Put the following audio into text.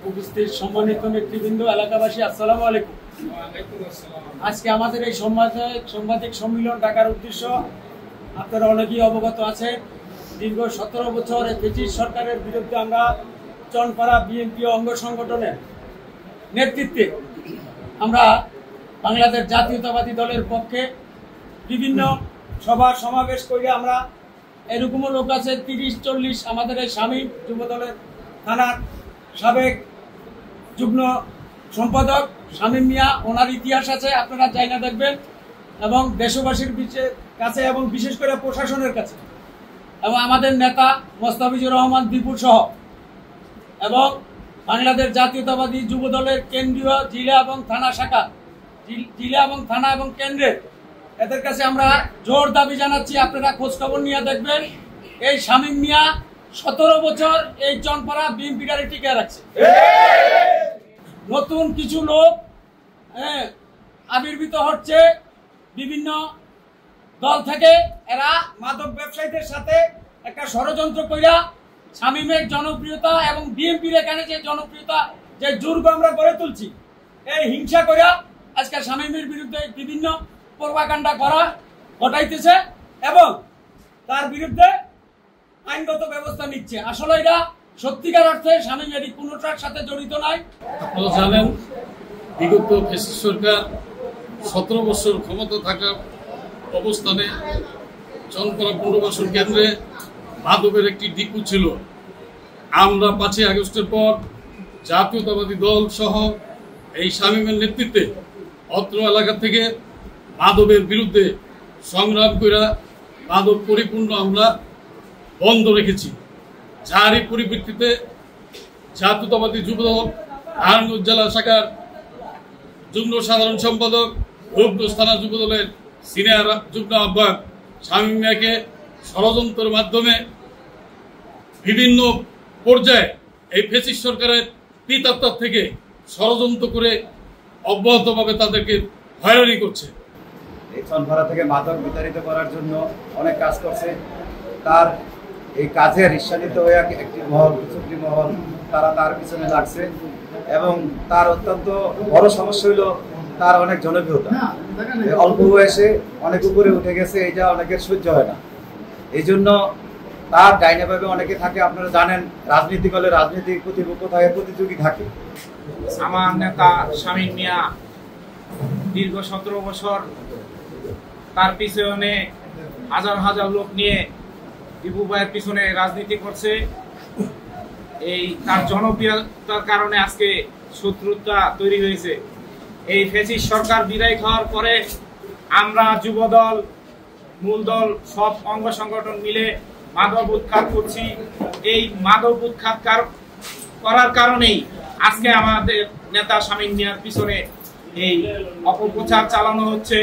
উপস্থিত সম্মানিত নেতৃবৃন্দ, এলাকাবাসী, আসসালামু আলাইকুম। আজকে আমাদের এই সাংবাদিক সম্মেলন ডাকার উদ্দেশ্য আপনারা অনেকেই অবগত আছেন। দীর্ঘ 17 বছর ব্রিটিশ সরকারের বিরুদ্ধে আমরা চনপাড়া বিএনপি অঙ্গ সংগঠনের নেতৃত্বে আমরা বাংলাদেশ জাতীয়তাবাদী দলের পক্ষে বিভিন্ন সভা সমাবেশ করে আমরা এরকমও লোক আছে 30-40 আমাদের এই শামীম যুবদলের থানার সাবেক যুগ্ম সম্পাদক শামীম মিয়া, ওনার ইতিহাস আছে, আপনারা জানা দেখবেন, এবং দেশবাসীর কাছে এবং বিশেষ করে প্রশাসনের কাছে, এবং আমাদের নেতা মোস্তাফিজুর রহমান দীপুর সহ এবং বাংলাদেশ জাতীয়তাবাদী যুবদলের কেন্দ্রীয় জেলা এবং থানা শাখা, জেলা এবং থানা এবং কেন্দ্রের এদের কাছে আমরা জোর দাবি জানাচ্ছি, আপনারা খোঁজ খবর নিয়ে দেখবেন এই শামীম মিয়া 17 বছর এই চনপাড়া বিএনপি গাড়ি টিকে রাখছে। নতুন কিছু লোক আবির্ভূত হচ্ছে বিভিন্ন দল থেকে, এরা মাদক ব্যবসায়ীদের সাথে একটা ষড়যন্ত্র কইরা শামীমের জনপ্রিয়তা এবং বিএনপির এখানে যে জনপ্রিয়তা, যে দুর্গ আমরা গড়ে তুলছি, এই হিংসা কইরা আজকে শামীমের বিরুদ্ধে বিভিন্ন প্রপাগান্ডা ঘটাইতেছে এবং তার বিরুদ্ধে আইনগত ব্যবস্থা নিচ্ছে। আসলে এটা সত্যিকার অর্থে শামীম এটি কোনোটার সাথে জড়িত নাই। আপনারা জানেন, বিগত ফ্যাসিস্ট সরকার 17 বছর ক্ষমতা থাকার অবস্থানে চনপাড়া পুনর্বাসন কেন্দ্রে মাদকের একটি ডিপু ছিল। আমরা 5 আগস্টের পর জাতীয়তাবাদী দল সহ এই শামীমের নেতৃত্বে অত্র এলাকা থেকে মাদকের বিরুদ্ধে সংগ্রাম করে মাদক পরিপূর্ণ আমরা বন্ধ রেখেছি। যারই পরিপ্রেক্ষিতে জাতীয়তাবাদী যুবদল নারায়ণগঞ্জ জেলা শাখার যুগ্ম সাধারণ সম্পাদক, রূপগঞ্জ থানা যুবদলের সিনিয়র যুগ্ম আহ্বায়ক শামীম মিয়াকে ষড়যন্ত্রের মাধ্যমে বিভিন্ন পর্যায়ে এই ফ্যাসিস্ট সরকারের পিতাত্তার থেকে ষড়যন্ত্র করে অব্যাহতভাবে তাদেরকে হয়রানি করছে। এই চনপাড়া থেকে মাদক বিতাড়িত করার জন্য অনেক কাজ করছে। তার এই কাজের ঈর্ষান্বিত হয়ে একটি মহল, সুপ্রিম মহল, তারা তার পিছনে লাগছে এবং তার অত্যন্ত বড় সমস্যা হইল তার অনেক জনপ্রিয়তা। অল্প বয়সে অনেক উপরে উঠে গেছে, এটা অনেকের সহ্য হয় না। এই জন্য তার ডাইনাভাবে অনেকে থাকে। আপনারা জানেন, রাজনীতি করলে রাজনীতিক প্রতিযোগী থাকে। আমার নেতা শামীম মিয়া দীর্ঘ 17 বছর তার পিছনে হাজার হাজার লোক নিয়ে দীপু ভাইয়ের পিছনে রাজনীতি করছে। এই তার জনপ্রিয়তার কারণে আজকে শত্রুতা তৈরি হয়েছে। এই ফ্যাসিস্ট সরকার বিদায় খাওয়ার পরে আমরা যুবদল, মূল দল, সব অঙ্গ সংগঠন মিলে মাদক উৎখাত করছি। এই মাদক উৎখাত করার কারণেই আজকে আমাদের নেতা শামীম মিয়ার পিছনে এই অপপ্রচার চালানো হচ্ছে।